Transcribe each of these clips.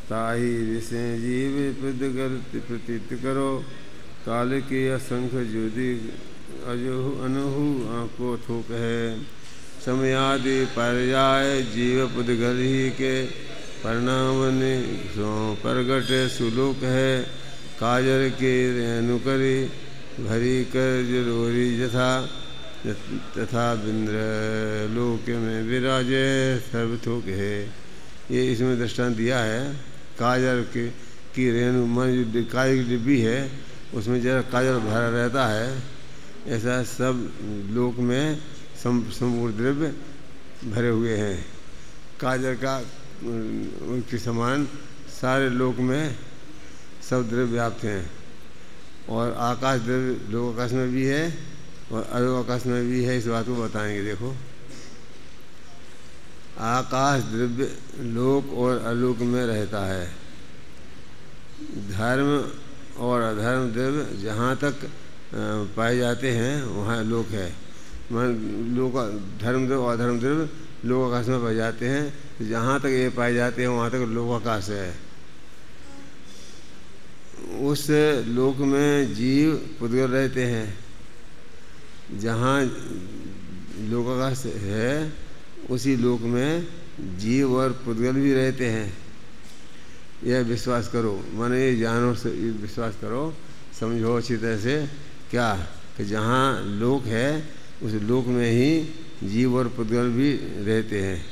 ताही ऋषि जीव प्रतीत करो। काल के असंख्य जुदी अजहु अनहु आंको थोक है। समयादि पर्याय जीव पुद्गल ही के परिणाम सो प्रगट सुलोक है। काजर के अनुकरी भरी कर जरूरी जथा तथा बिंद्र लोक में विराजे सर्वथोक है। ये इसमें दृष्टांत दिया है। काजल की रेणु मन जो काजल की डिब्बी है उसमें जरा काजल भरा रहता है, ऐसा सब लोक में संपूर्ण द्रव्य भरे हुए हैं। काजल का के समान सारे लोक में सब द्रव्य व्याप्त हैं। और आकाश द्रव्य लोक आकाश में भी है और अलोक आकाश में भी है। इस बात को बताएंगे। देखो, आकाश द्रव्य लोक और अलोक में रहता है। धर्म और अधर्म द्रव्य जहाँ तक पाए जाते हैं वहाँ लोक है। लोक धर्म द्रव्य और अधर्म द्रव्य लोक आकाश में पाए जाते हैं। जहाँ तक ये पाए जाते हैं वहाँ तक लोक आकाश है। उस लोक में जीव पुद्गल रहते हैं। जहाँ लोक आकाश है उसी लोक में जीव और पुद्गल भी रहते हैं। यह विश्वास करो, माने ये जानो, विश्वास करो, समझो अच्छी तरह से। क्या कि जहाँ लोक है उस लोक में ही जीव और पुद्गल भी रहते हैं,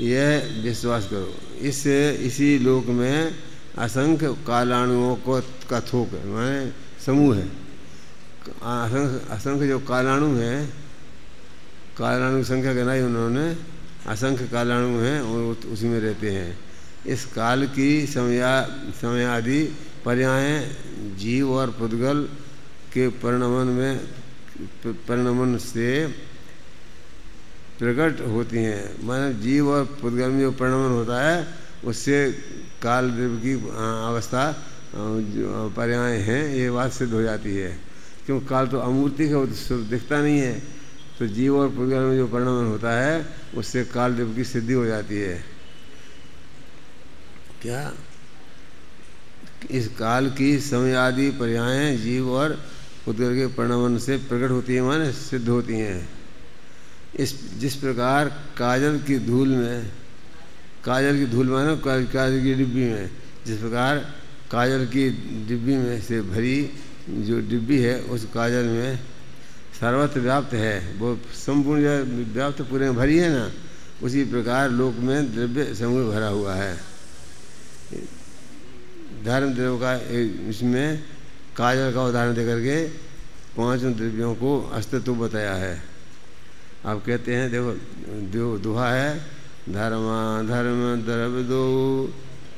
यह विश्वास करो। इसी लोक में असंख्य कालाणुओं का थोक है, माने समूह है। असंख्य जो कालाणु हैं, कालाणु की संख्या गिनाई उन्होंने, असंख्य कालाणु हैं और उसी में रहते हैं। इस काल की समय आदि पर्याय जीव और पुद्गल के परिणमन से प्रकट होती हैं। माने जीव और पुद्गल में जो परिणमन होता है उससे काल द्रव्य की अवस्था जो पर्याय हैं ये बात सिद्ध हो जाती है। क्योंकि काल तो अमूर्तिक है, वो तो दिखता नहीं है। तो जीव और पुद्गल में जो परिणमन होता है उससे काल द्रव्य की सिद्धि हो जाती है। क्या इस काल की समय आदि पर्याय जीव और पुद्गल के परिणमन से प्रकट होती है, माने सिद्ध होती हैं। जिस प्रकार काजल की धूल माने काजल की डिब्बी में, जिस प्रकार काजल की डिब्बी में से भरी जो डिब्बी है उस काजल में सर्वत्र व्याप्त है, वो संपूर्ण व्याप्त पूरे में भरी है ना, उसी प्रकार लोक में द्रव्य समूह भरा हुआ है। धर्म द्रव्य का इसमें काजल का उदाहरण देकर के पांचों द्रव्यों को अस्तित्व बताया है। आप कहते हैं, देखो दोहा है, धर्म द्रव्य दो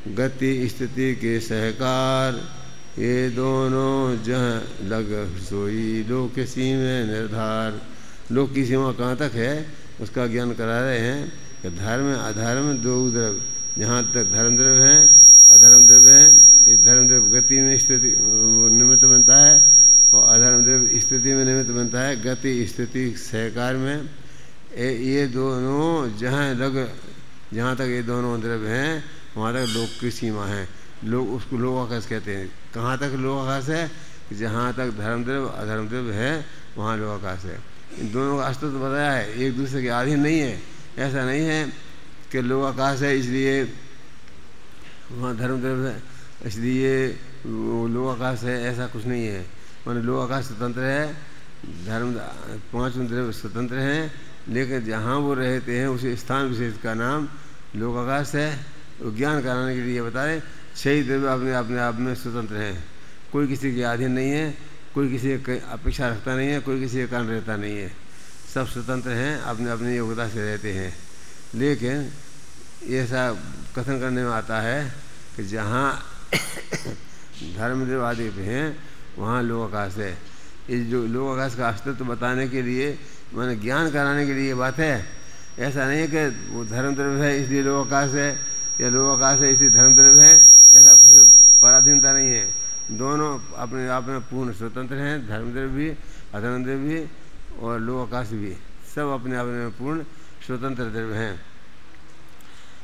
गति स्थिति के सहकार, ये दोनों जहाँ लग सोई लोक की सीमा निर्धार। लोक की सीमा कहाँ तक है उसका ज्ञान करा रहे हैं कि धर्म अधर्म दो द्रव्य, जहाँ तक धर्म द्रव्य हैं अधर्म द्रव्य हैं। ये धर्म द्रव्य गति में स्थिति निमित्त बनता है और अधर्म द्रव्य स्थिति में निमित्त बनता है। गति स्थिति सहकार में ये दोनों जहाँ तक ये दोनों द्रव्य हैं वहाँ तक लोक की सीमा है। लोग उसको लोक आकाश कहते हैं। कहाँ तक लोक आकाश है? जहाँ तक धर्म द्रव्य अधर्म द्रव्य है वहाँ लोक आकाश है। इन दोनों का अस्तित्व बताया है, एक दूसरे के अधीन नहीं है। ऐसा नहीं है कि लोक आकाश है इसलिए वहाँ धर्म द्रव्य है इसलिए वो लोक आकाश है, ऐसा कुछ नहीं है। माने लोक आकाश स्वतंत्र है, धर्म पांचों द्रव्य स्वतंत्र हैं, लेकिन जहाँ वो रहते हैं उस स्थान विशेष का नाम लोक आकाश है। ज्ञान कराने के लिए बता रहे, छह द्रव्य अपने आप में स्वतंत्र हैं, कोई किसी के अधीन नहीं है, कोई किसी की अपेक्षा रखता नहीं है, कोई किसी के कारण रहता नहीं है। सब स्वतंत्र हैं, अपने अपनी योग्यता से रहते हैं। लेकिन ऐसा कथन करने में आता है कि जहाँ धर्म द्रव्य आदि हैं वहाँ लोक आकाश है। इस जो लोक आकाश का अस्तित्व बताने के लिए, माने ज्ञान कराने के लिए ये बात है। ऐसा नहीं है कि वो धर्म द्रव्य है इसलिए लोक आकाश है या लोक आकाश है इसलिए धर्म द्रव्य है, ऐसा कुछ पराधीनता नहीं है। दोनों अपने आप में पूर्ण स्वतंत्र हैं, धर्म द्रव्य भी अधर्म द्रव्य भी और लोक आकाश भी, सब अपने आप में पूर्ण स्वतंत्र द्रव्य हैं।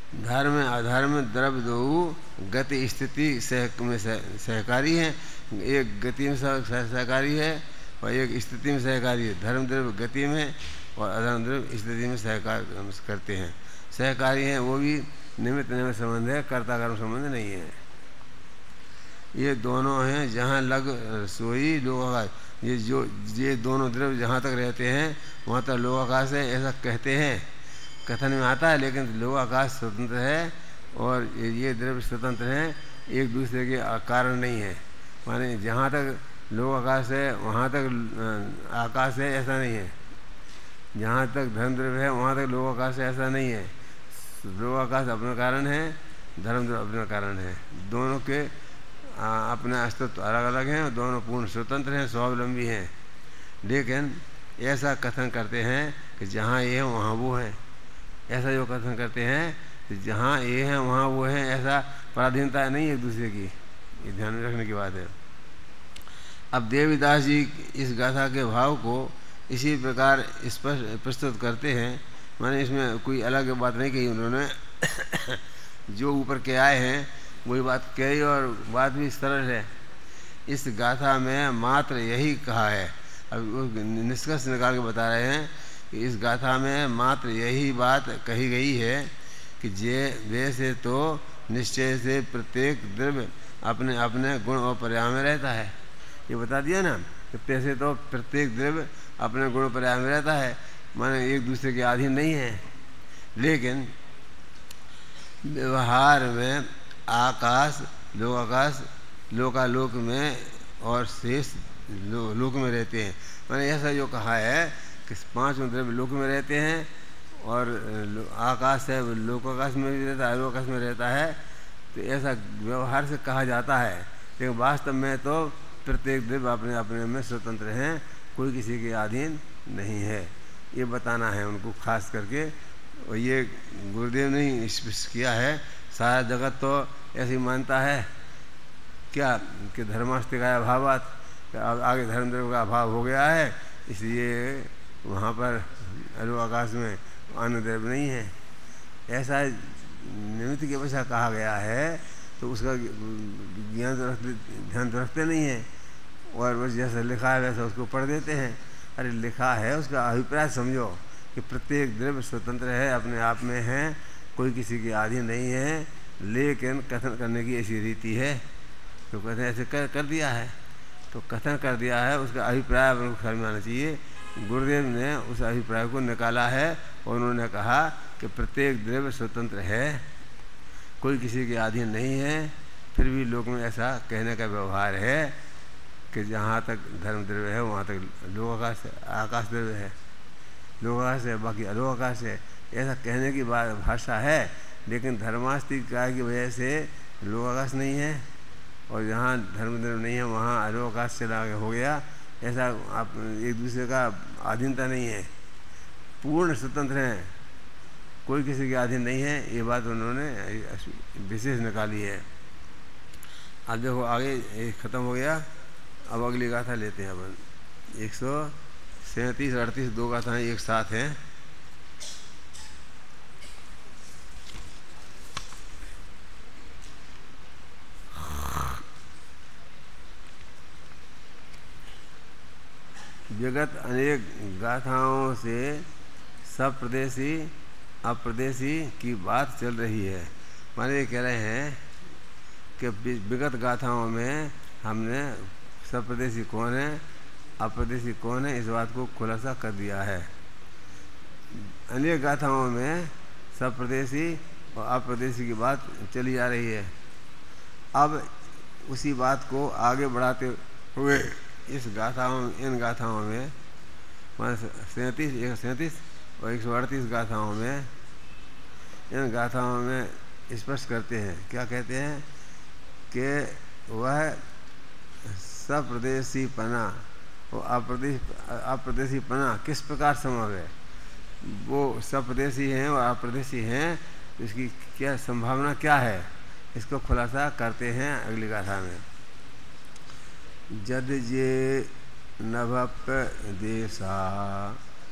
धर्म अधर्म द्रव्य दो गति स्थिति में सहकारी हैं। एक गति में सहकारी है और एक स्थिति में सहकारी है। धर्म द्रव्य गति में और अधर्म द्रव्य स्थिति में सहकार करते हैं, सहकारी हैं। वो भी निमित्त निमित्त संबंध है, कर्ता कर्म संबंध नहीं है। ये दोनों हैं जहाँ लग सोई लोक आकाश। ये दोनों द्रव्य जहाँ तक रहते हैं वहाँ तक लोक आकाश है, ऐसा कहते हैं, कथन में आता है। लेकिन लोक आकाश स्वतंत्र है और ये द्रव्य स्वतंत्र हैं, एक दूसरे के कारण नहीं है। माने जहाँ तक लोक आकाश है वहाँ तक आकाश है, ऐसा नहीं है। जहाँ तक धर्म द्रव्य है वहाँ तक लोक आकाश है, ऐसा नहीं है। लोक आकाश अपना कारण है, धर्म द्रव्य अपना कारण है। दोनों के अपना अस्तित्व अलग अलग हैं, दोनों पूर्ण स्वतंत्र हैं, स्वावलंबी हैं। लेकिन ऐसा कथन करते हैं कि जहाँ ये है वहाँ वो है। ऐसा जो कथन करते हैं कि जहाँ ये है वहाँ वो है, ऐसा पराधीनता नहीं एक दूसरे की, ये ध्यान में रखने की बात है। अब देवीदास जी इस गाथा के भाव को इसी प्रकार स्पष्ट प्रस्तुत करते हैं। माने इसमें कोई अलग बात नहीं कही उन्होंने जो ऊपर के आए हैं वही बात कही और बात भी सरल है। इस गाथा में मात्र यही कहा है। अब निष्कर्ष निकाल के बता रहे हैं कि इस गाथा में मात्र यही बात कही गई है कि वैसे तो निश्चय से प्रत्येक द्रव्य अपने अपने गुण और पर्याय में रहता है। ये बता दिया ना कि पैसे तो प्रत्येक द्रव्य अपने गुण पर्याय में रहता है, माने एक दूसरे के अधीन नहीं है। लेकिन व्यवहार में आकाश लोकालोक में और शेष लोक में रहते हैं। माने ऐसा जो कहा है कि पांचों द्रव्य लोक में रहते हैं और आकाश है लोकाकाश में भी रहता है, लोकाकाश में रहता है। तो ऐसा व्यवहार से कहा जाता है, लेकिन वास्तव में तो प्रत्येक द्रव्य अपने अपने में स्वतंत्र हैं, कोई किसी के अधीन नहीं है। ये बताना है उनको खास करके। और ये गुरुदेव ने ही स्पष्ट किया है। सारा जगत तो ऐसे ही मानता है क्या कि धर्मास्ति का अभावात, आगे धर्म द्रव्य का अभाव हो गया है, इसलिए वहाँ पर अलो आकाश में अन्य द्रव्य नहीं है। ऐसा निमित्त के वजह कहा गया है तो उसका ध्यान तो रखते नहीं है और बस जैसा लिखा है वैसा उसको पढ़ देते हैं। अरे लिखा है उसका अभिप्राय समझो कि प्रत्येक द्रव्य स्वतंत्र है, अपने आप में है, कोई किसी के अधीन नहीं है। लेकिन कथन करने की ऐसी रीति है तो कहते हैं ऐसे कर दिया है, तो कथन कर दिया है, उसका अभिप्राय अपने को ख्याल में आना चाहिए। गुरुदेव ने उस अभिप्राय को निकाला है और उन्होंने कहा कि प्रत्येक द्रव्य स्वतंत्र है, कोई किसी के अधीन नहीं है। फिर भी लोक में ऐसा कहने का व्यवहार है कि जहाँ तक धर्म द्रव्य है वहाँ तक लोक आकाश द्रव्य है, लोक आकाश है, बाकी अलोक आकाश है। ऐसा कहने की भाषा है, लेकिन धर्मास्तिका की वजह से लोक आकाश नहीं है और जहाँ धर्म द्रव्य नहीं है वहाँ अलोक आकाश चला हो गया। ऐसा आप एक दूसरे का अधीनता नहीं है, पूर्ण स्वतंत्र हैं, कोई किसी के अधीन नहीं है। ये बात उन्होंने विशेष निकाली है। अब देखो आगे ख़त्म हो गया, अब अगली गाथा लेते हैं अपन। 137 38 दो गाथाएँ एक साथ हैं। विगत अनेक गाथाओं से सब प्रदेशी अप्रदेशी की बात चल रही है। माने ये कह रहे हैं कि विगत गाथाओं में हमने सब प्रदेशी कौन है अप्रदेशी कौन है इस बात को खुलासा कर दिया है। अनेक गाथाओं में सब प्रदेशी और अप्रदेशी की बात चली आ रही है। अब उसी बात को आगे बढ़ाते हुए इन गाथाओं में 137 और 138 गाथाओं में इन गाथाओं में स्पष्ट करते हैं। क्या कहते हैं कि वह सप्रदेशी पना और अप्रदेशी पना किस प्रकार संभव है। वो सप्रदेशी हैं और अप्रदेशी हैं, इसकी क्या संभावना क्या है, इसको खुलासा करते हैं अगली गाथा में। जद जे नभप देशा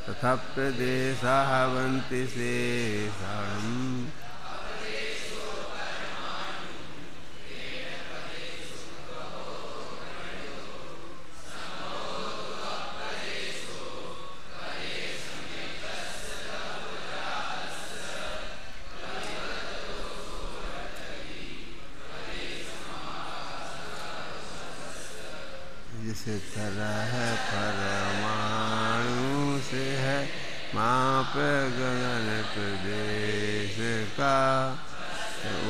तथप्य देशा वंति शेषम् इस तरह परमाणु से है माप गगन प्रदेश का,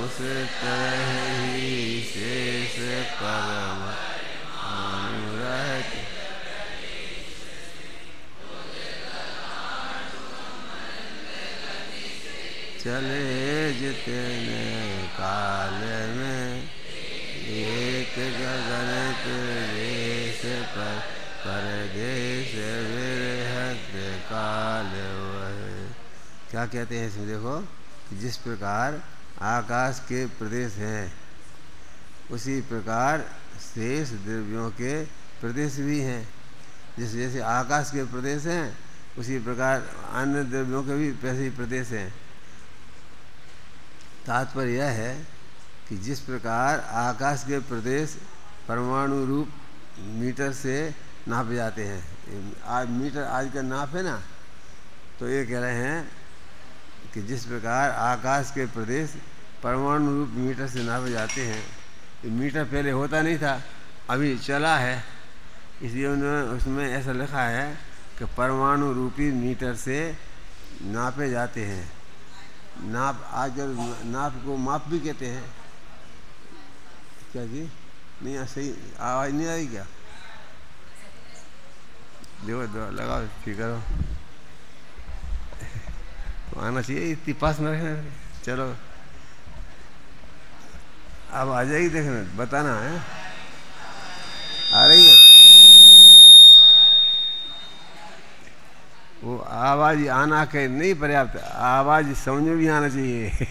उस तरह ही शेष परमाणु रहते। चले जितने काल में एक गगन प्रदेश पर परदेश विरहत काल वह। क्या कहते हैं इसमें देखो, जिस प्रकार आकाश के प्रदेश हैं उसी प्रकार शेष द्रव्यों के प्रदेश भी हैं। जैसे जैसे आकाश के प्रदेश हैं उसी प्रकार अन्य द्रव्यों के भी वैसे ही प्रदेश हैं। तात्पर्य यह है कि जिस प्रकार आकाश के प्रदेश परमाणु रूप मीटर से नापे जाते हैं, आज मीटर आज का नाप है ना, तो ये कह रहे हैं कि जिस प्रकार आकाश के प्रदेश परमाणु रूप मीटर से नापे जाते हैं, मीटर पहले होता नहीं था, अभी चला है, इसलिए उन्होंने उसमें ऐसा लिखा है कि परमाणु रूपी मीटर से नापे जाते हैं। नाप आज नाप को माप भी कहते हैं। क्या जी नहीं सही आवाज़ नहीं आई क्या? देखो दो लगाओ ठीक करो तो आना चाहिए, इतनी पास में रखना। चलो अब आ जाएगी, देखना बताना है। आ रही है वो आवाज़ आना के नहीं पर्याप्त, आवाज़ समझ में भी आना चाहिए।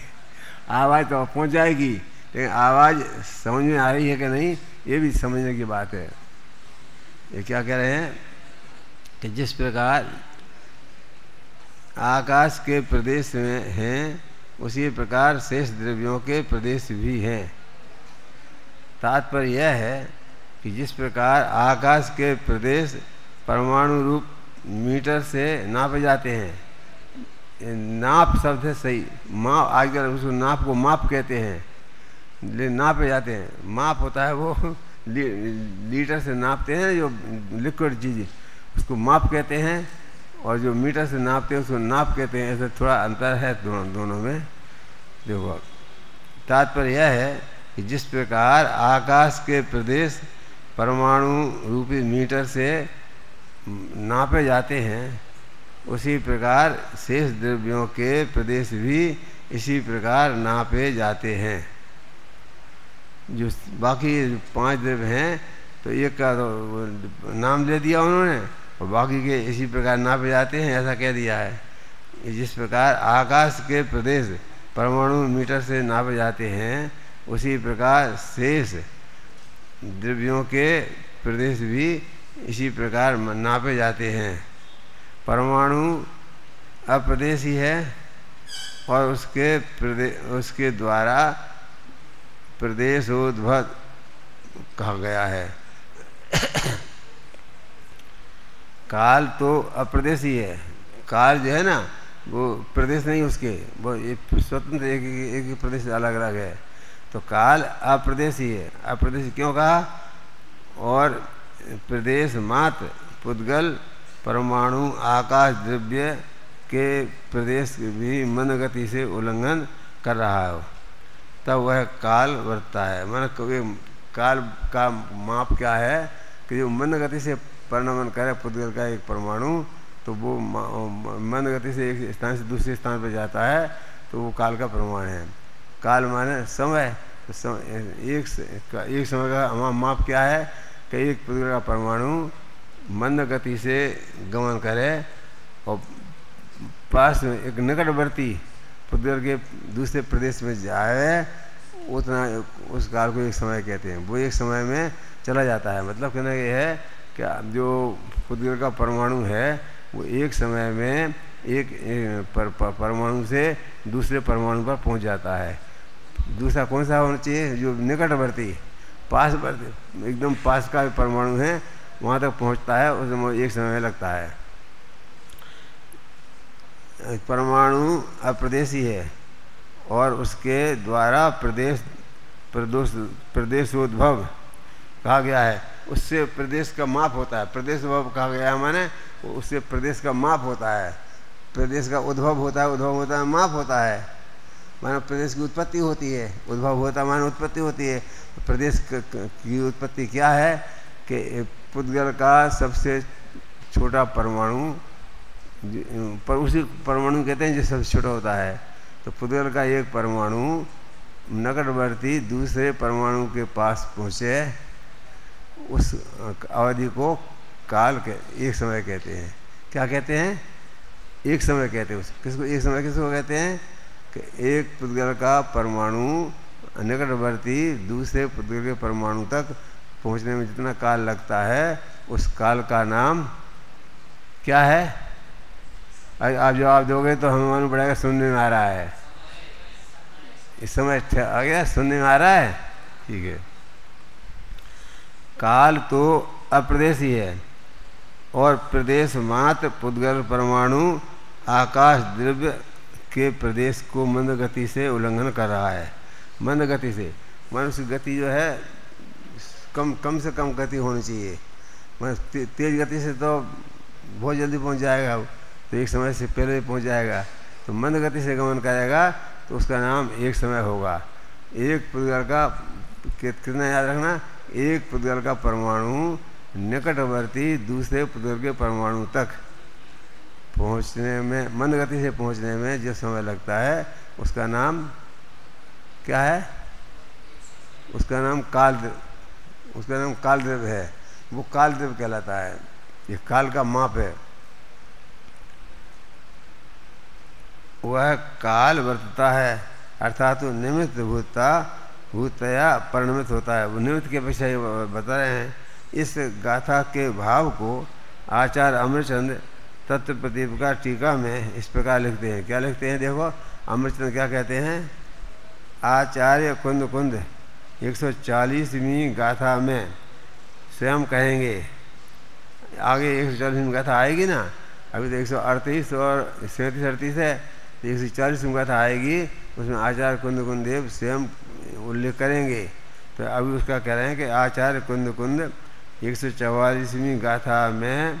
आवाज़ तो पहुंच जाएगी, लेकिन आवाज़ समझ में आ रही है कि नहीं ये भी समझने की बात है। ये क्या कह रहे हैं कि जिस प्रकार आकाश के प्रदेश में हैं उसी प्रकार शेष द्रव्यों के प्रदेश भी हैं। तात्पर्य यह है कि जिस प्रकार आकाश के प्रदेश परमाणु रूप मीटर से नापे जाते हैं, नाप शब्द है सही, माप आजकल उसको नाप को माप कहते हैं, ले नापे जाते हैं। माप होता है वो लीटर से नापते हैं जो लिक्विड चीज़, उसको माप कहते हैं, और जो मीटर से नापते हैं उसको नाप कहते हैं। ऐसे थोड़ा अंतर है दोनों में। देखो तात्पर्य यह है कि जिस प्रकार आकाश के प्रदेश परमाणु रूपी मीटर से नापे जाते हैं उसी प्रकार शेष द्रव्यों के प्रदेश भी इसी प्रकार नापे जाते हैं। जो बाकी 5 द्रव्य हैं तो एक का तो नाम ले दिया उन्होंने, और बाकी के इसी प्रकार नापे जाते हैं, ऐसा कह दिया है। जिस प्रकार आकाश के प्रदेश परमाणु मीटर से नापे जाते हैं उसी प्रकार शेष द्रव्यों के प्रदेश भी इसी प्रकार नापे जाते हैं। परमाणु अप्रदेशी है और उसके द्वारा प्रदेशोद्भव कहा गया है। काल तो अप्रदेशी है, काल जो है ना वो प्रदेश नहीं उसके, वो स्वतंत्र एक प्रदेश अलग अलग है। तो काल अप्रदेशी है। अप्रदेशी क्यों कहा? और प्रदेश मात्र पुद्गल परमाणु आकाश द्रव्य के प्रदेश भी मन गति से उल्लंघन कर रहा हो तब वह काल वर्तता है। मन काल का माप क्या है कि जो मन गति से परिणमन करे पुद्गल का एक परमाणु, तो वो मन गति से एक स्थान से दूसरे स्थान पर जाता है, तो वो काल का प्रमाण है। काल माने समय, तो एक समय का माप क्या है कि एक पुद्गल का परमाणु मंद गति से गमन करे और पास में एक निकटवर्ती पुद्गल के दूसरे प्रदेश में जाए, उतना उस काल को एक समय कहते हैं। वो एक समय में चला जाता है। मतलब कहना ये है कि जो पुद्गल का परमाणु है वो एक समय में एक परमाणु से दूसरे परमाणु पर पहुंच जाता है। दूसरा कौन सा होना चाहिए? जो निकटवर्ती पासवर्ती एकदम पास का परमाणु है वहाँ तक पहुँचता है, उसमें एक समय लगता है। परमाणु अप्रदेशी है और उसके द्वारा प्रदेशोद्भव कहा गया है, उससे प्रदेश का माप होता है। प्रदेश उद्भव कहा गया है माने उससे प्रदेश का माप होता है। प्रदेश का उद्भव होता है माप होता है, मानो प्रदेश की उत्पत्ति होती है। उद्भव होता है मानो उत्पत्ति होती है। प्रदेश की उत्पत्ति क्या है कि पुद्गल का सबसे छोटा परमाणु, पर उसी परमाणु कहते हैं जो सबसे छोटा होता है। तो पुद्गल का एक परमाणु निकटवर्ती दूसरे परमाणु के पास पहुँचे, उस अवधि को काल के एक समय कहते हैं। क्या कहते हैं? एक समय कहते हैं। किसको एक समय किसको कहते हैं? कि एक पुद्गल का परमाणु निकटवर्ती दूसरे पुद्गल के परमाणु तक पहुंचने में जितना काल लगता है, उस काल का नाम क्या है? आप जवाब दोगे तो हमें मालूम पड़ेगा सुनने में आ रहा है। इस समय आ गया, सुनने में आ रहा है? ठीक है। काल तो अप्रदेशी है और प्रदेश मात्र पुद्गल परमाणु आकाश द्रव्य के प्रदेश को मंद गति से उल्लंघन कर रहा है। मंद गति से मानो उसकी गति जो है कम से कम गति होनी चाहिए। मतलब तेज गति से तो बहुत जल्दी पहुंच जाएगा, तो एक समय से पहले पहुंच जाएगा। तो मंद गति से गमन करेगा तो उसका नाम एक समय होगा। एक पुद्गल का कितना याद रखना? एक पुद्गल का परमाणु निकटवर्ती दूसरे पुद्गल के परमाणु तक पहुंचने में, मंद गति से पहुंचने में जो समय लगता है, उसका नाम क्या है? उसका नाम काल द्रव्य है। वो काल द्रव्य कहलाता है। ये काल का माप है। वह काल वर्तता है, अर्थात वो निमित्त भूतया परिणमित होता है। वो निमित्त की अपेक्षा ये बता रहे हैं। इस गाथा के भाव को आचार्य अमृतचंद तत्व प्रदीपिका टीका में इस प्रकार लिखते हैं। क्या लिखते हैं? देखो, अमृतचंद क्या कहते हैं? आचार्य कुंद 140वीं गाथा में स्वयं कहेंगे। आगे 140वीं गाथा आएगी ना, अभी तो 138 और 37-38 है, तो 140वीं गाथा आएगी, उसमें आचार्य कुंद देव स्वयं उल्लेख करेंगे। तो अभी उसका कह रहे हैं कि आचार्य कुंद 144वीं गाथा में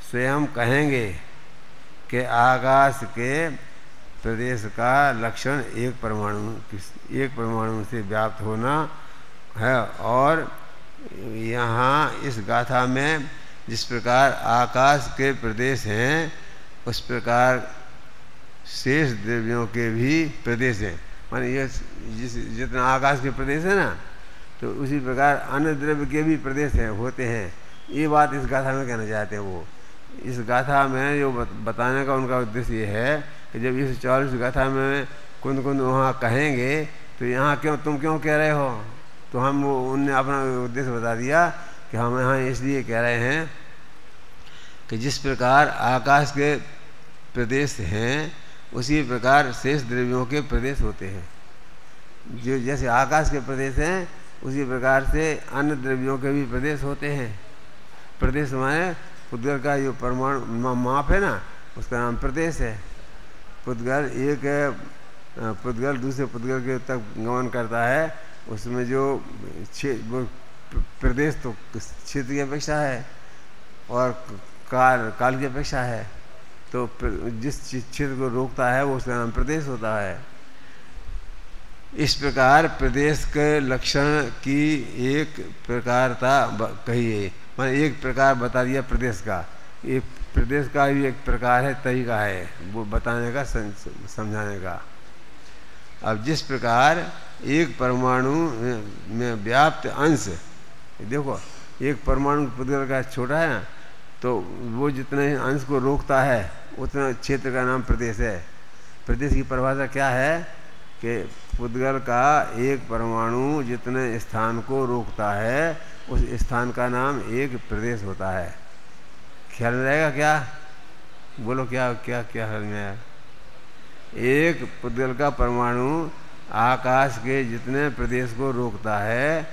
स्वयं कहेंगे कि आकाश के प्रदेश का लक्षण एक परमाणु से व्याप्त होना है। और यहाँ इस गाथा में जिस प्रकार आकाश के प्रदेश हैं, उस प्रकार शेष द्रव्यों के भी प्रदेश हैं। माने ये जितना आकाश के प्रदेश है ना, तो उसी प्रकार अन्य द्रव्य के भी प्रदेश हैं, होते हैं। ये बात इस गाथा में कहना चाहते हैं। वो इस गाथा में जो बताने का उनका उद्देश्य ये है कि जब इस 40 गाथा में कुंद वहाँ कहेंगे, तो यहाँ तुम क्यों कह रहे हो? तो उनने अपना उद्देश्य बता दिया कि हम यहाँ इसलिए कह रहे हैं कि जिस प्रकार आकाश के प्रदेश हैं, उसी प्रकार शेष द्रव्यों के प्रदेश होते हैं। जो जैसे आकाश के प्रदेश हैं, उसी प्रकार से अन्य द्रव्यों के भी प्रदेश होते हैं। प्रदेश माने पुद्गल का जो परमाणु माप है ना, उसका नाम प्रदेश है। पुद्गल दूसरे पुद्गल के तक गमन करता है, उसमें जो प्रदेश तो क्षेत्र की अपेक्षा है और काल की अपेक्षा है। तो जिस क्षेत्र को रोकता है वो उसका नाम प्रदेश होता है। इस प्रकार प्रदेश के लक्षण की एक प्रकारता कही है, मैंने एक प्रकार बता दिया प्रदेश का। एक प्रदेश का भी एक प्रकार है, तरीका है वो बताने का, समझाने का। अब जिस प्रकार एक परमाणु में व्याप्त अंश, देखो एक परमाणु पुद्गल का छोटा है ना, तो वो जितने अंश को रोकता है उतना क्षेत्र का नाम प्रदेश है। प्रदेश की परिभाषा क्या है कि पुद्गल का एक परमाणु जितने स्थान को रोकता है, उस स्थान का नाम एक प्रदेश होता है। ख्याल में रहेगा क्या? बोलो क्या क्या क्या ख्याल में आया? एक पुद्गल का परमाणु आकाश के जितने प्रदेश को रोकता है,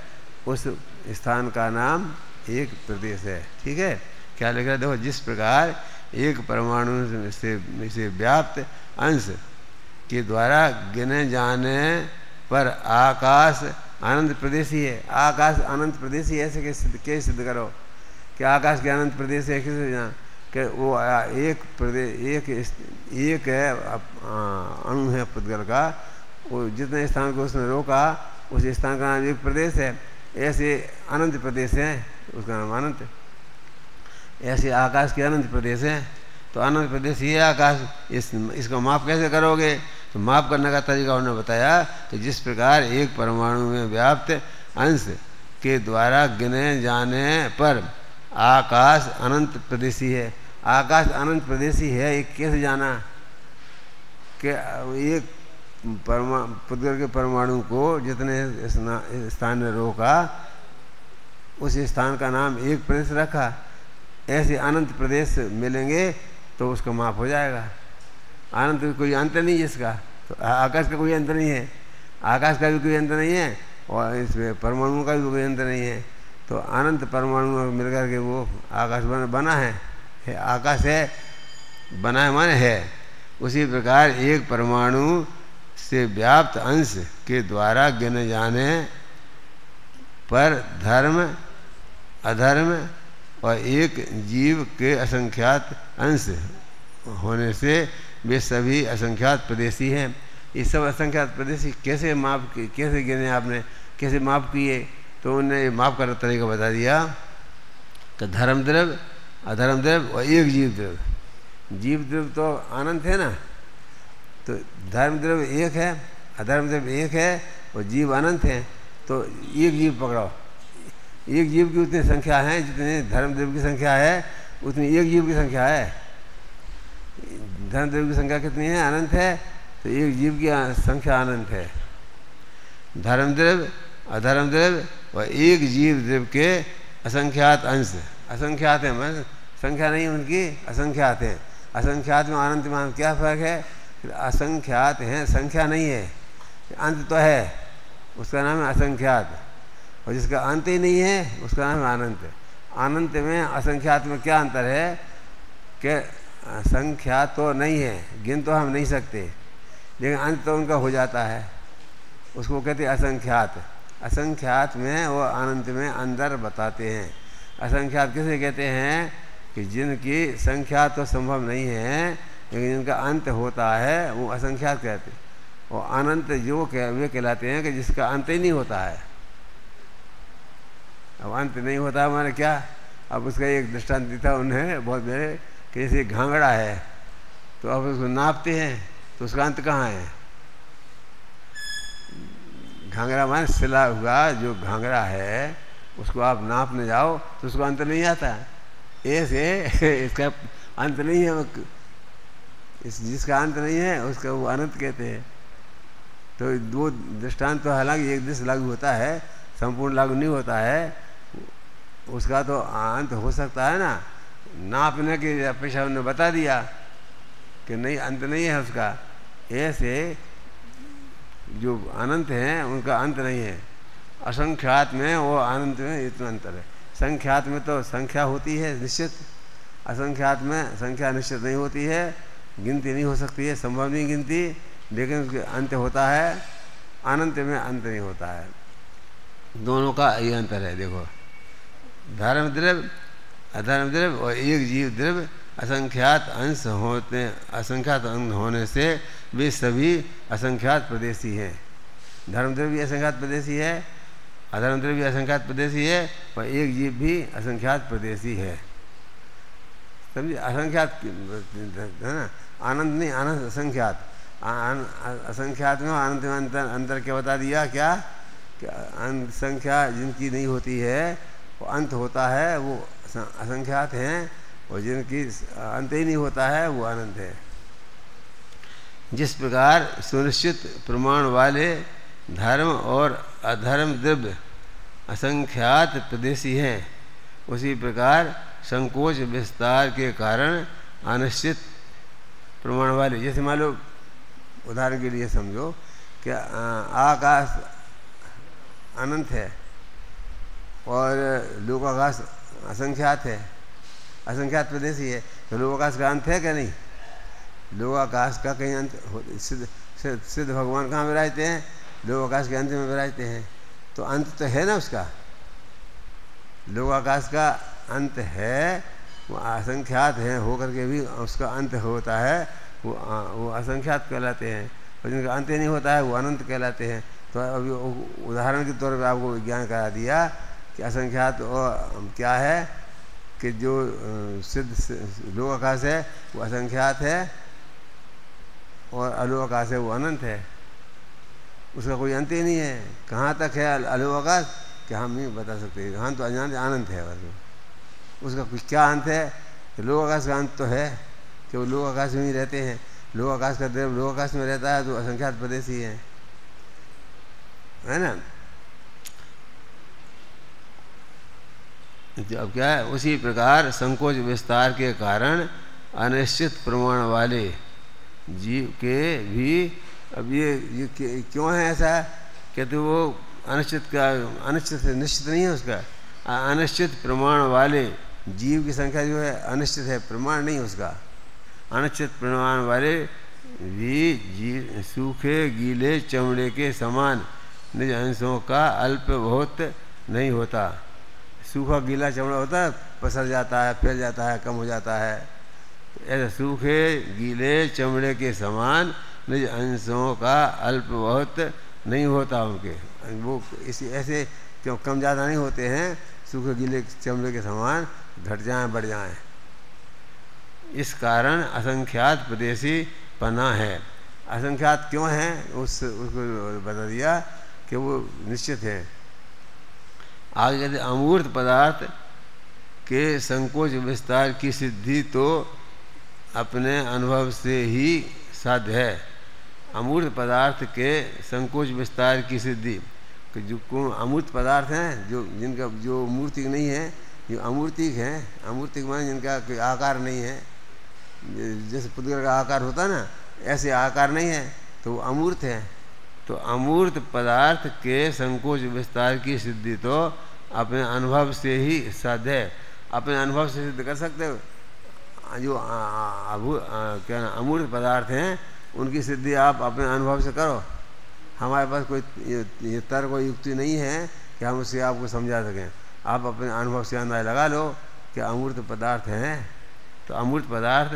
उस स्थान का नाम एक प्रदेश है। ठीक है, क्या लिख रहा है? देखो, जिस प्रकार एक परमाणु से व्याप्त अंश के द्वारा गिने जाने पर आकाश अनंत प्रदेशी है। आकाश अनंत प्रदेशी ऐसे कैसे सिद्ध करो कि आकाश के अनंत प्रदेश है? कैसे जाना कि वो एक प्रदेश एक है अणु है पुद्गल का, वो जितने स्थान को उसने रोका उस स्थान का नाम एक प्रदेश है। ऐसे अनंत प्रदेश है, उसका नाम अनंत। ऐसे आकाश के अनंत प्रदेश है, तो अनंत प्रदेश ये आकाश। इसका माप कैसे करोगे? तो माप करने का तरीका उन्होंने बताया कि जिस प्रकार एक परमाणु में व्याप्त अंश के द्वारा गिने जाने पर आकाश अनंत प्रदेशी है। आकाश अनंत प्रदेशी है, ये कैसे जाना कि एक पुद्गल के परमाणु को जितने स्थान में रोका उस स्थान का नाम एक प्रदेश रखा। ऐसे अनंत प्रदेश मिलेंगे तो उसका माप हो जाएगा। अनंत कोई अंत नहीं है इसका, तो आकाश का कोई अंत नहीं है, आकाश का भी कोई अंत नहीं है और इसमें परमाणु का भी कोई अंत नहीं है। तो अनंत परमाणु मिलकर के वो आकाश बना है, आकाश है, बना है माने है। उसी प्रकार एक परमाणु से व्याप्त अंश के द्वारा गिने जाने पर धर्म अधर्म और एक जीव के असंख्यात अंश होने से वे सभी असंख्यात प्रदेशी हैं। ये सब असंख्यात प्रदेशी कैसे कैसे गिने आपने, कैसे माप किए? तो उन्होंने माप का तरीका बता दिया कि धर्म द्रव्य अधर्म द्रव्य और एक जीव द्रव्य। जीव द्रव्य तो अनंत है ना, तो धर्म द्रव्य एक है, अधर्म द्रव्य एक है और जीव अनंत है। तो एक जीव पकड़ो, एक जीव की उतनी संख्या है जितनी धर्म द्रव्य की संख्या है, उतनी एक जीव की संख्या है। धर्म द्रव्य की संख्या कितनी है? अनंत है, तो एक जीव की संख्या अनंत है। धर्म द्रव्य अधर्म द्रव्य और एक जीव द्रव्य के असंख्यात अंश, असंख्यात है, मैं संख्या नहीं उनकी, असंख्यात है। असंख्यात में अनंत में क्या फर्क है? असंख्यात है, संख्या नहीं है, अंत तो है, उसका नाम है असंख्यात। और जिसका अंत ही नहीं है उसका नाम है अनंत। अनंत में असंख्यात में क्या अंतर है कि संख्या तो नहीं है, गिन तो हम नहीं सकते, लेकिन अंत तो उनका हो जाता है, उसको कहते हैं असंख्यात। असंख्यात में वो अनंत में अंदर बताते हैं। असंख्यात किसे कहते हैं? कि जिनकी संख्या तो संभव नहीं है लेकिन जिनका अंत होता है वो असंख्यात कहते हैं। और अनंत जो वे कहलाते हैं कि जिसका अंत ही नहीं होता है। अब अंत नहीं होता है हमारे क्या? अब उसका एक दृष्टांत दिया उन्हें बहुत मेरे कि जैसे घांगड़ा है, तो अब उसको नापते हैं तो उसका अंत कहाँ है? घांगरा माने सिला हुआ जो घांगरा है उसको आप नापने जाओ तो उसको अंत नहीं आता। ऐसे इसका अंत नहीं है, जिसका अंत नहीं है उसका वो अनंत कहते हैं। तो दो दृष्टांत तो हालांकि एक दृष्ट लागू होता है, संपूर्ण लागू नहीं होता है, उसका तो अंत हो सकता है ना। नापने की अपेक्षा उन्होंने बता दिया कि नहीं अंत नहीं है उसका। ऐसे जो अनंत हैं उनका अंत नहीं है। असंख्यात में वो अनंत में इतना अंतर है। संख्यात में तो संख्या होती है निश्चित, असंख्यात में संख्या निश्चित नहीं होती है, गिनती नहीं हो सकती है, संभव नहीं गिनती, लेकिन उसके अंत होता है। अनंत में अंत नहीं होता है। दोनों का ये अंतर है। देखो, धर्म द्रव्य अधर्म द्रव्य और एक जीव द्रव्य असंख्यात अंश होते, असंख्यात अंश होने से वे सभी असंख्यात प्रदेशी हैं। धर्म द्रव्य भी असंख्यात प्रदेशी है, अधर्म द्रव्य भी असंख्यात प्रदेशी है और एक जीव भी असंख्यात प्रदेशी है। समझिए, असंख्यात है ना, आनंद नहीं, आनंद असंख्यात। असंख्यात में आनंद में अंतर क्या बता दिया? क्या संख्या जिनकी नहीं होती है वो अंत होता है, वो असंख्यात हैं, और जिनकी अंत ही नहीं होता है वो अनंत है। जिस प्रकार सुनिश्चित प्रमाण वाले धर्म और अधर्म द्रव्य असंख्यात प्रदेशी हैं, उसी प्रकार संकोच विस्तार के कारण अनिश्चित प्रमाण वाले, जैसे मान लो उदाहरण के लिए समझो कि आकाश अनंत है और लोकाकाश असंख्यात है, असंख्यात प्रदेशी है, तो लोकाकाश का अंत है क्या? नहीं, लोकाकाश का कहीं अंत सिद्ध भगवान कहाँ विराजते हैं? लोकाकाश के अंत में विराजते हैं। तो अंत तो है ना उसका, लोकाकाश का अंत है, वो असंख्यात है होकर के भी उसका अंत होता है, वो असंख्यात कहलाते हैं। और जिनका अंत ही नहीं होता है वो अनंत कहलाते हैं। तो अभी उदाहरण के तौर पर आपको विज्ञान करा दिया कि असंख्यात और क्या है कि जो सिद्ध लोकाकाश है वो असंख्यात है और अलोकाकाश है वो अनंत है, उसका कोई अंत ही नहीं है। कहाँ तक है अलोकाकाश कि हम नहीं बता सकते, हम तो अज्ञान अनंत है बस, उसका कुछ क्या अंत है। तो लोकाकाश का अंत तो है कि वो लोकाकाश में ही रहते हैं, लोकाकाश का द्रव्य लोकाकाश में रहता है तो असंख्यात प्रदेश ही है ना। अब क्या है, उसी प्रकार संकोच विस्तार के कारण अनिश्चित प्रमाण वाले जीव के भी, अब ये क्यों है ऐसा, कहते वो अनिश्चित का, अनिश्चित निश्चित नहीं है उसका, अनिश्चित प्रमाण वाले जीव की संख्या जो है अनिश्चित है, प्रमाण नहीं उसका। अनिश्चित प्रमाण वाले भी सूखे गीले चमड़े के समान निज अंशों का अल्प बहुत नहीं होता। सूखा गीला चमड़ा होता है, पसर जाता है, फैल जाता है, कम हो जाता है। ऐसे सूखे गीले चमड़े के समान निज अंशों का अल्प बहुत नहीं होता उनके, वो इसी ऐसे क्यों कम ज़्यादा नहीं होते हैं, सूखे गीले चमड़े के समान घट जाएं बढ़ जाएं। इस कारण असंख्यात प्रदेशी पना है। असंख्यात क्यों है उसको बता दिया कि वो निश्चित है। आगे कहते अमूर्त पदार्थ के संकोच विस्तार की सिद्धि तो अपने अनुभव से ही साध्य है। अमूर्त पदार्थ के संकोच विस्तार की सिद्धि, जो अमूर्त पदार्थ हैं जो जिनका जो मूर्तिक नहीं है, जो अमूर्तिक हैं, अमूर्तिक माने जिनका कोई आकार नहीं है, जैसे पुद्गल का आकार होता है ना, ऐसे आकार नहीं है तो वो अमूर्त है। तो अमूर्त पदार्थ के संकोच विस्तार की सिद्धि तो अपने अनुभव से ही साध्य है। अपने अनुभव से सिद्ध कर सकते हो। जो क्या अमूर्त पदार्थ हैं उनकी सिद्धि आप अपने अनुभव से करो। हमारे पास कोई ये तर्क कोई युक्ति नहीं है कि हम उससे आपको समझा सकें। आप अपने अनुभव से अंदाजा लगा लो कि अमूर्त पदार्थ हैं, तो अमूर्त पदार्थ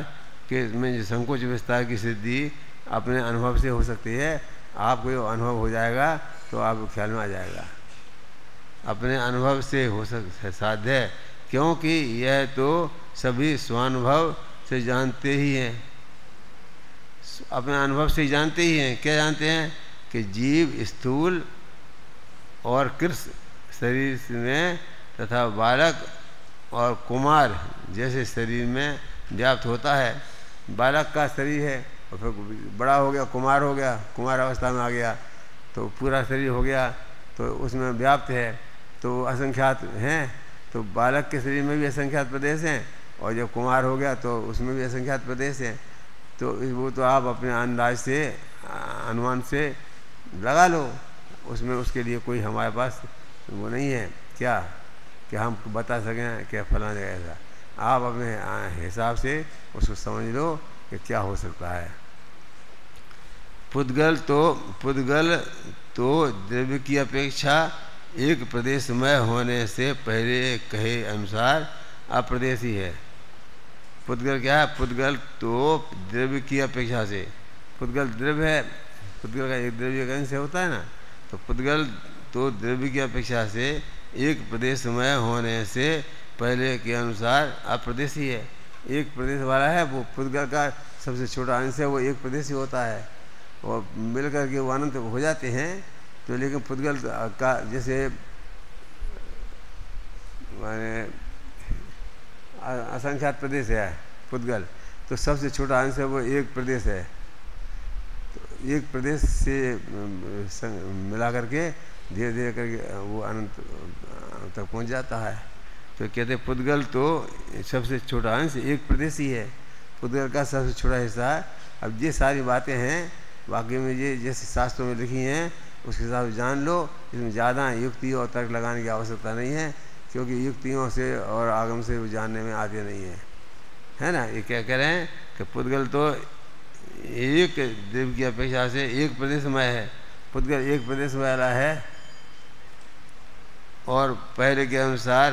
के में जो संकोच विस्तार की सिद्धि अपने अनुभव से हो सकती है। आपको ये अनुभव हो जाएगा तो आपको ख्याल में आ जाएगा, अपने अनुभव से हो साध्य है, क्योंकि यह तो सभी स्वानुभव से जानते ही हैं। अपने अनुभव से जानते ही हैं। क्या जानते हैं कि जीव स्थूल और कृष्ण शरीर में तथा बालक और कुमार जैसे शरीर में व्याप्त होता है। बालक का शरीर है और फिर बड़ा हो गया, कुमार हो गया, कुमार अवस्था में आ गया तो पूरा शरीर हो गया, तो उसमें व्याप्त है, तो असंख्यात हैं। तो बालक के शरीर में भी असंख्यात प्रदेश हैं और जब कुमार हो गया तो उसमें भी असंख्यात प्रदेश हैं। तो वो तो आप अपने अंदाज से अनुमान से लगा लो, उसमें उसके लिए कोई हमारे पास वो नहीं है क्या कि हम बता सकें कि फलाना जगह ऐसा। आप अपने हिसाब से उसको समझ लो कि क्या हो सकता है। पुद्गल तो द्रव्य की अपेक्षा एक प्रदेशमय होने से पहले कहे अनुसार अप्रदेशी है। पुद्गल क्या है? पुद्गल तो द्रव्य की अपेक्षा से, पुद्गल द्रव्य है, पुद्गल का एक द्रव्य का अंश होता है ना, तो पुद्गल तो द्रव्य की अपेक्षा से एक प्रदेशमय होने से पहले के अनुसार अप्रदेशी है। एक प्रदेश वाला है वो पुद्गल का सबसे छोटा अंश है, वो एक प्रदेशी होता है और मिलकर के वो अनंत हो जाते हैं। तो लेकिन पुद्गल का जैसे माने असंख्यात प्रदेश है पुद्गल, तो सबसे छोटा अंश है वो एक प्रदेश है। तो एक प्रदेश से मिला करके धीरे धीरे करके वो अनंत तक पहुंच जाता है। तो कहते पुद्गल तो सबसे छोटा अंश एक प्रदेश ही है, पुद्गल का सबसे छोटा हिस्सा है। अब ये सारी बातें हैं वाकई में ये जैसे शास्त्रों में लिखी हैं उसके हिसाब से जान लो। इसमें ज़्यादा युक्ति और तर्क लगाने की आवश्यकता नहीं है, क्योंकि युक्तियों से और आगम से वो जानने में आते नहीं है ना। ये क्या कह रहे हैं कि पुद्गल तो एक देव की अपेक्षा से एक प्रदेश में है। पुद्गल एक प्रदेश वाला है, और पहले के अनुसार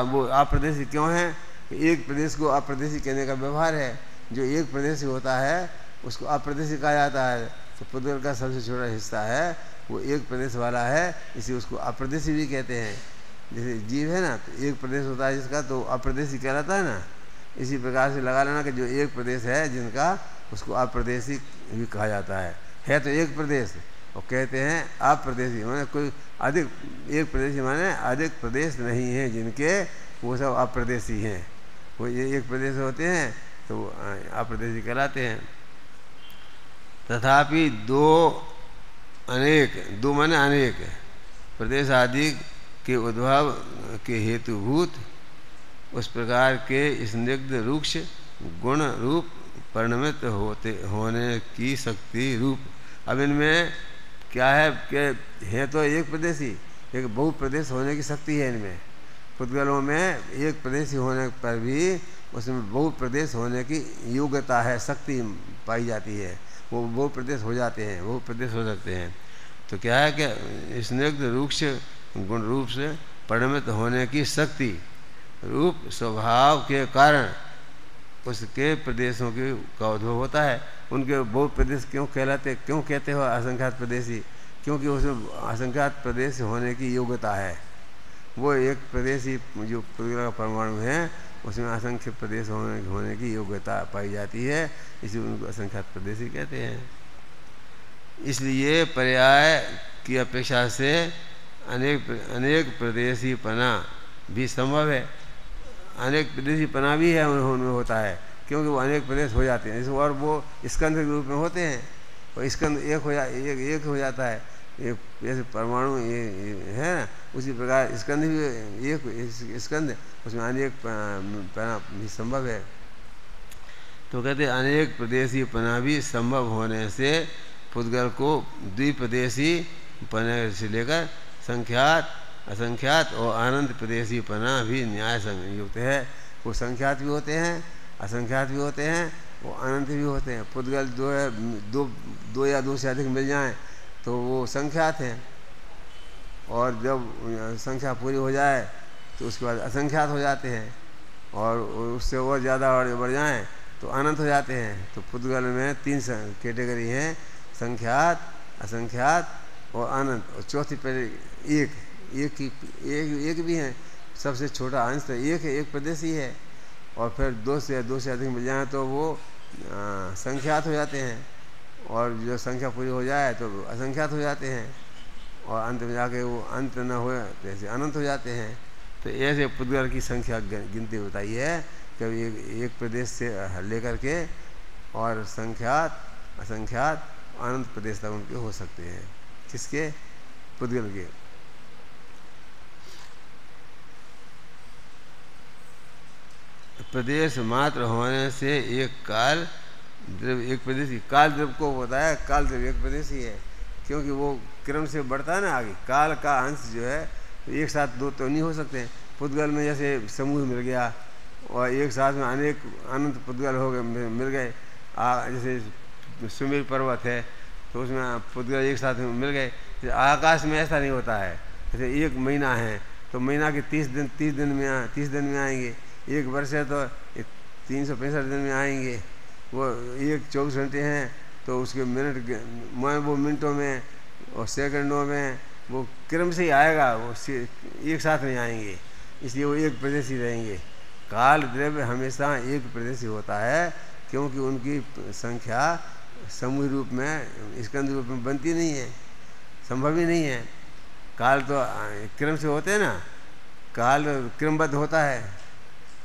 वो अप्रदेशी क्यों है? एक प्रदेश को अप्रदेशी कहने का व्यवहार है। जो एक प्रदेशी होता है उसको अप्रदेशी कहा जाता है। तो पुद्गल का सबसे छोटा हिस्सा है वो एक प्रदेश वाला है, इसी उसको अप्रदेशी भी कहते हैं। जैसे जीव है ना, तो एक प्रदेश होता है जिसका, तो अप्रदेशी कहलाता है ना। इसी प्रकार से लगा लेना कि जो एक प्रदेश है जिनका, उसको अप्रदेशी भी कहा जाता है तो एक प्रदेश, और कहते हैं अप्रदेशी माने कोई अधिक, एक प्रदेशी माने अधिक प्रदेश नहीं है जिनके, वो सब अप्रदेशी हैं। वो ये एक प्रदेश होते हैं तो अप्रदेशी कहलाते हैं। तथापि दो माने अनेक प्रदेश आदि के उद्भव के हेतुभूत उस प्रकार के स्निग्ध रुक्ष गुण रूप परिणमित होने की शक्ति रूप। अब इनमें क्या है कि है तो एक प्रदेशी, एक बहु प्रदेश होने की शक्ति है इनमें। पुद्गलों में एक प्रदेशी होने पर भी उसमें बहु प्रदेश होने की योग्यता है, शक्ति पाई जाती है। वो बहु प्रदेश हो जाते हैं, बहु प्रदेश हो सकते हैं। तो क्या है कि स्निग्ध रुक्ष गुण रूप से परिणमित होने की शक्ति रूप स्वभाव के कारण उसके प्रदेशों की का उद्भव होता है। उनके बहु प्रदेश क्यों कहते हो असंख्यात प्रदेशी? क्योंकि उसमें असंख्यात प्रदेश होने की योग्यता है। वो एक प्रदेशी जो पुद्गल का परमाणु है उसमें असंख्य प्रदेश होने की योग्यता पाई जाती है, इसी उनको असंख्यात प्रदेशी कहते हैं। इसलिए पर्याय की अपेक्षा से अनेक प्रदेशीपना भी संभव है। अनेक प्रदेशीपना भी है उनमें होता है, क्योंकि वो अनेक प्रदेश हो जाते हैं। और वो स्कंध के रूप में होते हैं, और स्कंध एक हो जाता है। एक जैसे परमाणु ये है ना, उसी प्रकार स्कंध भी एक स्कंध, उसमें अनेक पना भी संभव है। तो कहते हैं अनेक प्रदेशीपना भी संभव होने से पुद्गल को द्विप्रदेशी पना से लेकर संख्यात असंख्यात और अनंत प्रदेशीपना भी न्याय संयुक्त है। वो संख्यात भी होते हैं, असंख्यात भी होते हैं, वो अनंत भी होते हैं। पुद्गल दो या दो से अधिक मिल जाएं तो वो संख्यात हैं, और जब संख्या पूरी हो जाए तो उसके बाद असंख्यात हो जाते हैं, और उससे और ज़्यादा बढ़ जाएं तो अनंत हो जाते हैं। तो पुद्गल में 3 कैटेगरी हैं, संख्यात, असंख्यात और अनंत। और चौथी पहले एक भी है, सबसे छोटा अंश तो एक प्रदेशी है। और फिर दो से अधिक मिल जाए तो वो संख्यात हो जाते हैं, और जो संख्या पूरी हो जाए तो असंख्यात हो जाते हैं, और अंत में जाके वो अंत न हो जैसे अनंत हो जाते हैं। तो ऐसे पुद्गल की संख्या गिनती बताई है, कभी एक प्रदेश से लेकर के और संख्यात असंख्यात अनंत प्रदेश तक उनके हो सकते हैं। किसके? पुद्गल के। प्रदेश मात्र होने से एक काल द्रव्य एक प्रदेशी, काल द्रव्य को बताया, काल द्रव्य एक प्रदेशी है, क्योंकि वो क्रम से बढ़ता है ना आगे। काल का अंश जो है एक साथ दो तो नहीं हो सकते। पुद्गल में जैसे समूह मिल गया और एक साथ में अनेक अनंत पुद्गल हो गए, मिल गए। जैसे सुमेर पर्वत है तो उसमें पुद्गल एक साथ में मिल गए। आकाश में ऐसा नहीं होता है। जैसे एक महीना है तो महीना के 30 दिन में आएंगे। एक वर्ष है तो 365 दिन में आएंगे। वो एक 24 घंटे हैं तो उसके वो मिनटों में और सेकंडों में वो क्रम से ही आएगा, वो एक साथ नहीं आएंगे, इसलिए वो एक प्रदेशी रहेंगे। काल द्रव्य हमेशा एक प्रदेशी होता है, क्योंकि उनकी संख्या समूह रूप में स्कंद रूप में बनती नहीं है, संभव ही नहीं है। काल तो क्रम से होते हैं ना, काल क्रमबद्ध होता है।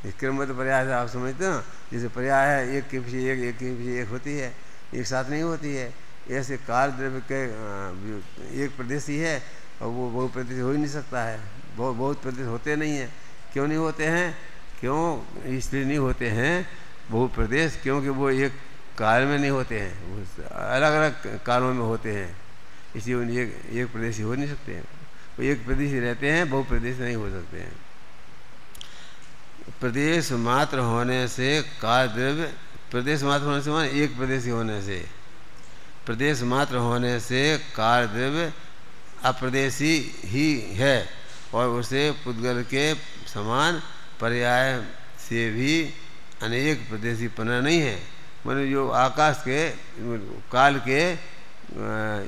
इस क्रमबद्ध पर्याय से आप समझते हो, जैसे पर्याय है एक के पीछे एक होती है, एक साथ नहीं होती है। ऐसे काल द्रव्य के एक प्रदेशी है और वो बहु प्रदेश हो ही नहीं सकता है। बहुत प्रदेश होते नहीं हैं। क्यों नहीं होते हैं? क्यों इसलिए नहीं होते हैं बहु प्रदेश, क्योंकि वो एक काल में नहीं होते हैं, वो अलग अलग कालों में होते हैं, इसलिए एक प्रदेशी हो नहीं सकते हैं। वो एक प्रदेशी रहते हैं, बहु प्रदेश नहीं हो सकते हैं। प्रदेश मात्र होने से काल द्रव्य, प्रदेश मात्र होने से माने एक प्रदेशी होने से, प्रदेश मात्र होने से काल द्रव्य अप्रदेशी ही है और उसे पुद्गल के समान पर्याय से भी अनेक प्रदेशी पना नहीं है। माने जो आकाश के काल के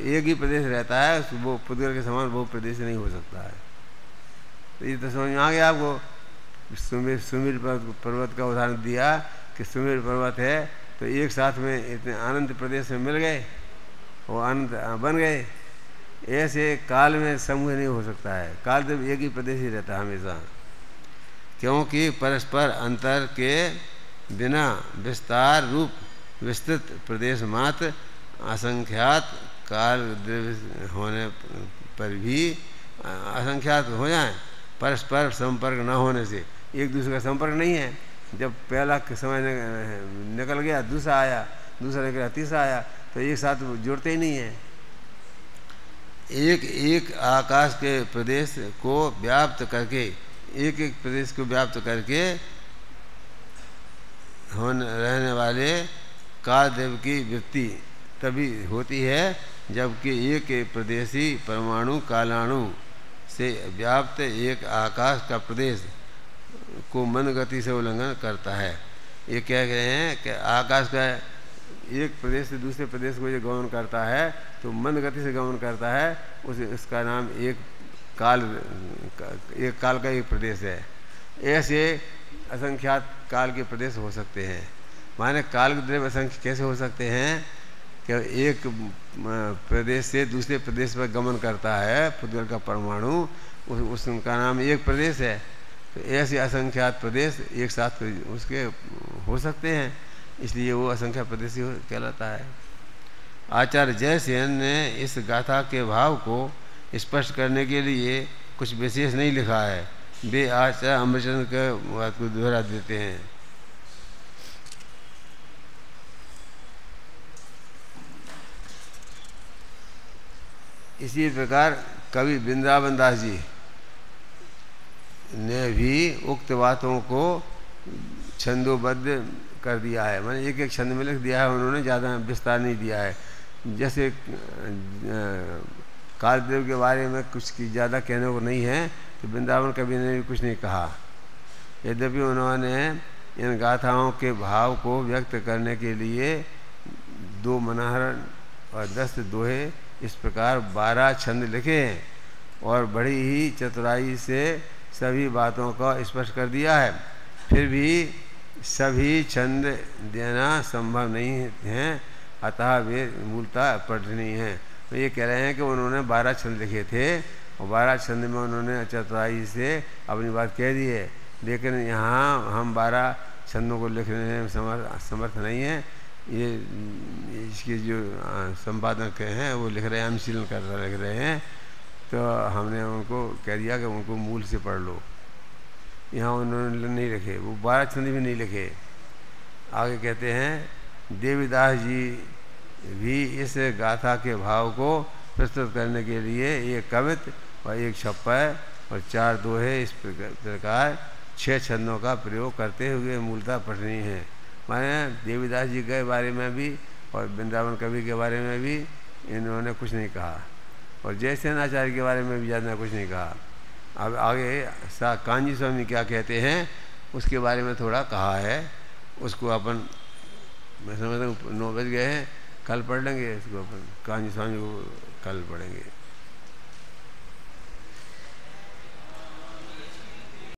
एक ही प्रदेश रहता है, वो पुद्गल के समान बहु प्रदेश नहीं हो सकता है। तो ये तो समझ में आ गया आपको। सुमेर पर्वत का उदाहरण दिया कि सुमेर पर्वत है तो एक साथ में इतने अनंत प्रदेश में मिल गए, वो अनंत बन गए। ऐसे काल में समूह नहीं हो सकता है, काल जब एक ही प्रदेश ही रहता है हमेशा, क्योंकि परस्पर अंतर के बिना विस्तार रूप विस्तृत प्रदेश मात्र असंख्यात काल द्रव्य होने पर भी असंख्यात हो जाए, परस्पर संपर्क न होने से। एक दूसरे का संपर्क नहीं है, जब पहला समय निकल गया दूसरा आया, दूसरा निकला तीसरा आया, तो एक साथ जुड़ते ही नहीं है। एक एक आकाश के प्रदेश को व्याप्त करके, एक एक प्रदेश को व्याप्त करके रहने वाले कालदेव की वृत्ति तभी होती है जबकि एक प्रदेशी परमाणु कालाणु से व्याप्त एक आकाश का प्रदेश को मन गति से उल्लंघन करता है। ये कह रहे हैं कि आकाश का एक प्रदेश से दूसरे प्रदेश को जो गमन करता है तो मन गति से गमन करता है, उसका नाम एक काल का एक प्रदेश है। ऐसे असंख्यात काल के प्रदेश हो सकते हैं। माने काल के द्रव्य असंख्य कैसे हो सकते हैं कि एक प्रदेश से दूसरे प्रदेश पर गमन करता है पुद्गल का परमाणु, उसका नाम एक प्रदेश है। तो ऐसे असंख्यात प्रदेश एक साथ उसके हो सकते हैं, इसलिए वो असंख्य प्रदेशी कहलाता है। आचार्य जयसेन ने इस गाथा के भाव को स्पष्ट करने के लिए कुछ विशेष नहीं लिखा है, वे आचार्य अमृतचंद्र के बात को दोहरा देते हैं। इसी प्रकार कवि वृंदावन दास जी ने भी उक्त बातों को छंदोबद्ध कर दिया है, मैंने एक एक छंद में लिख दिया है, उन्होंने ज़्यादा विस्तार नहीं दिया है। जैसे कालदेव के बारे में कुछ की ज़्यादा कहने को नहीं है, तो वृंदावन कवि ने भी कुछ नहीं कहा। यद्यपि उन्होंने इन गाथाओं के भाव को व्यक्त करने के लिए 2 मनहरण और 10 दोहे इस प्रकार 12 छंद लिखे हैं और बड़ी ही चतुराई से सभी बातों का स्पष्ट कर दिया है। फिर भी सभी छंद देना संभव नहीं है, अतः वे मूलतः पठनीय हैं। तो ये कह रहे हैं कि उन्होंने 12 छंद लिखे थे और 12 छंद में उन्होंने चतुराई से अपनी बात कह दी है, लेकिन यहाँ हम 12 छंदों को लिखने में समर्थ नहीं है। ये इसके जो संपादक हैं वो लिख रहे हैं, अनुशीलन कर लिख रहे हैं, तो हमने उनको कह दिया कि उनको मूल से पढ़ लो। यहाँ उन्होंने नहीं लिखे, वो 12 छंद भी नहीं लिखे। आगे कहते हैं देवीदास जी भी इस गाथा के भाव को प्रस्तुत करने के लिए एक कवित और एक छप्पर और 4 दोहे इस प्रकार 6 छंदों का प्रयोग करते हुए मूलतः पठनीय है। माने देवीदास जी के बारे में भी और वृंदावन कवि के बारे में भी इन्होंने कुछ नहीं कहा, और जयसेन आचार्य के बारे में भी ज़्यादा कुछ नहीं कहा। अब आगे कांजी स्वामी क्या कहते हैं उसके बारे में थोड़ा कहा है, उसको अपन मैं समझता हूँ 9 बज गए हैं, कल पढ़ लेंगे इसको अपन। कांजी स्वामी को कल पढ़ेंगे।